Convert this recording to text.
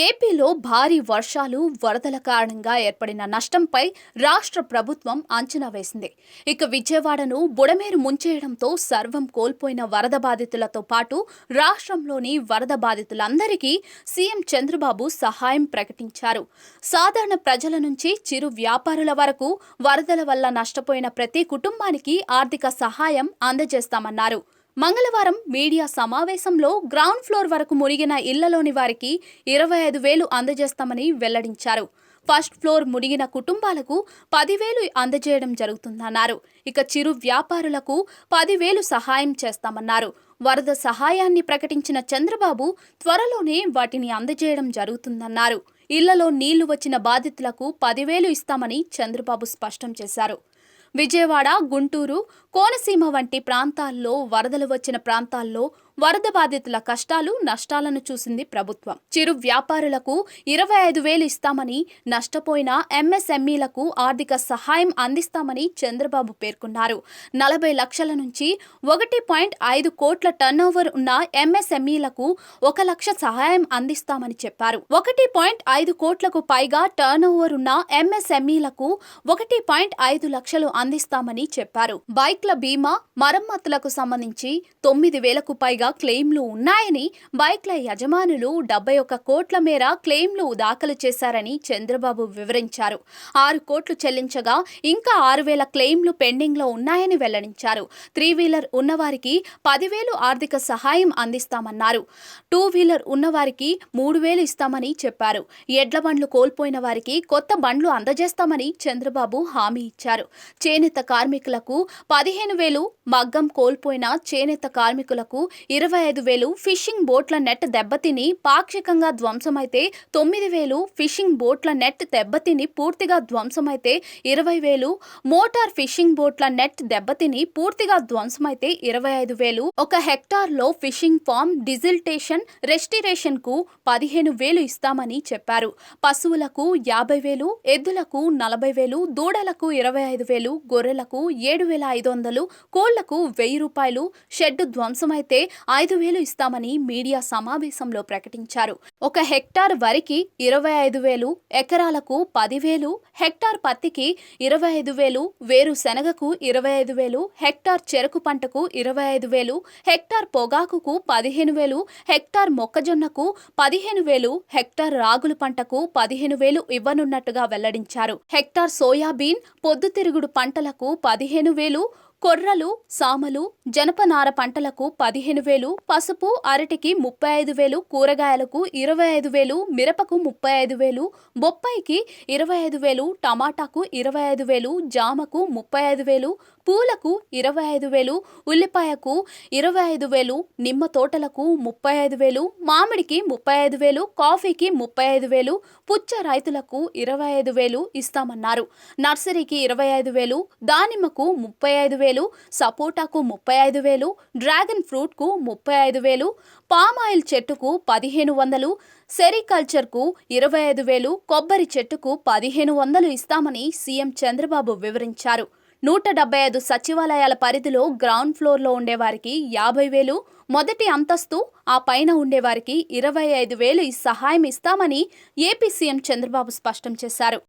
ఏపీలో భారీ వర్షాలు వరదల కారణంగా ఏర్పడిన నష్టంపై రాష్ట్ర ప్రభుత్వం అంచనా వేసింది. ఇక విజయవాడను బుడమేరు ముంచేయడంతో సర్వం కోల్పోయిన వరద బాధితులతో పాటు రాష్ట్రంలోని వరద బాధితులందరికీ సీఎం చంద్రబాబు సహాయం ప్రకటించారు. సాధారణ ప్రజల నుంచి చిరు వ్యాపారుల వరకు వరదల వల్ల నష్టపోయిన ప్రతి కుటుంబానికి ఆర్థిక సహాయం అందజేస్తామన్నారు. మంగళవారం మీడియా సమావేశంలో గ్రౌండ్ ఫ్లోర్ వరకు మునిగిన ఇళ్లలోని వారికి 25,000 అందజేస్తామని వెల్లడించారు. ఫస్ట్ ఫ్లోర్ మునిగిన కుటుంబాలకు 10,000 అందజేయడం జరుగుతుందన్నారు. ఇక చిరు వ్యాపారులకు 10,000 సహాయం చేస్తామన్నారు. వరద సహాయాన్ని ప్రకటించిన చంద్రబాబు త్వరలోనే వాటిని అందజేయడం జరుగుతుందన్నారు. ఇళ్లలో నీళ్లు వచ్చిన బాధితులకు 10,000 ఇస్తామని చంద్రబాబు స్పష్టం చేశారు. విజయవాడ, గుంటూరు, కోనసీమ వంటి ప్రాంతాల్లో వరదలు వచ్చిన ప్రాంతాల్లో వరద బాధితుల కష్టాలు, నష్టాలను చూసింది ప్రభుత్వం. చిరు వ్యాపారులకు 25,000 ఇస్తామని, నష్టపోయిన ఎంఎస్ఎంఈలకు ఆర్థిక సహాయం అందిస్తామని చంద్రబాబు పేర్కొన్నారు. 40 లక్షల నుంచి 1.5 కోట్ల టర్నోవర్ ఉన్న ఎంఎస్ఎంఈలకు 1 లక్ష సహాయం అందిస్తామని చెప్పారు. 1.5 కోట్లకు పైగా టర్నోవర్ ఉన్న ఎంఎస్ఎంఈలకు 1.5 లక్షలు అందిస్తామని చెప్పారు. బైక్ల బీమా, మరమ్మతులకు సంబంధించి 9,000కు పైగా క్లెయిమ్లు ఉన్నాయని, బైక్ల యజమానులు 71 కోట్ల మేర క్లెయిమ్లు దాఖలు చేశారని చంద్రబాబు వివరించారు. 6 కోట్లు చెల్లించగా ఇంకా 6,000 క్లెయిమ్లు పెండింగ్ లో ఉన్నాయని వెల్లడించారు. 3 వీలర్ ఉన్నవారికి 10,000 ఆర్థిక సహాయం అందిస్తామన్నారు. 2 వీలర్ ఉన్నవారికి 3,000 ఇస్తామని చెప్పారు. ఎడ్ల బండ్లు కోల్పోయిన వారికి కొత్త బండ్లు అందజేస్తామని చంద్రబాబు హామీ ఇచ్చారు. చేనేత కార్మికులకు 15,000, మగ్గం కోల్పోయిన చేనేత కార్మికులకు 25,000, ఫిషింగ్ బోట్ల నెట్ దెబ్బతిని పాక్షికంగా ధ్వంసమైతే 9,000, ఫిషింగ్ బోట్ల నెట్ దెబ్బతిని పూర్తిగా ధ్వంసమైతే 20,000, మోటార్ ఫిషింగ్ బోట్ల నెట్ దెబ్బతిని పూర్తిగా ధ్వంసమైతే 25,000, 1 హెక్టార్లో ఫిషింగ్ ఫామ్ డిజిల్టేషన్, రెస్టిరేషన్ కు 15,000 ఇస్తామని చెప్పారు. పశువులకు 50,000, ఎద్దులకు 40,000, దూడలకు 25,000, గొర్రెలకు 7,500, కోళ్లకు 1,000 రూపాయలు, షెడ్డు ధ్వంసమైతే 5,000 ఇస్తామని మీడియా సమావేశంలో ప్రకటించారు. 1 హెక్టార్ వరికి 25,000, ఎకరాలకు 10,000, హెక్టార్ పత్తికి 25,000, వేరుశెనగకు 25,000, హెక్టార్ చెరకు పంటకు 25,000, హెక్టార్ పొగాకుకు 15,000, హెక్టార్ మొక్కజొన్నకు 15,000, హెక్టార్ రాగుల పంటకు 15,000 ఇవ్వనున్నట్టుగా వెల్లడించారు. హెక్టార్ సోయాబీన్, పొద్దుతిరుగుడు పంటలకు 15,000, కొర్రలు, సామలు, జనపనార పంటలకు 15,000, పసుపు, అరటికి 35,000, కూరగాయలకు 25,000, మిరపకు 35,000, బొప్పాయికి 25,000, టమాటాకు 25,000, జామకు 35,000, పూలకు 25,000, ఉల్లిపాయకు 25,000, నిమ్మ తోటలకు 35,000, మామిడికి 35,000, కాఫీకి 35,000, పుచ్చ రైతులకు 25,000 ఇస్తామన్నారు. నర్సరీకి 25,000, దానిమ్మకు 35,000, సపోటాకు 35,000, డ్రాగన్ ఫ్రూట్ కు 35,000, పామాయిల్ చెట్టుకు 1,500, సెరికల్చర్కు 25,000, కొబ్బరి చెట్టుకు 1,500 ఇస్తామని సీఎం చంద్రబాబు వివరించారు. 175 సచివాలయాల పరిధిలో గ్రౌండ్ ఫ్లోర్లో ఉండేవారికి 50,000, మొదటి అంతస్తు, ఆ పైన ఉండేవారికి 25,000 సహాయం ఇస్తామని ఏపీ సీఎం చంద్రబాబు స్పష్టం చేశారు.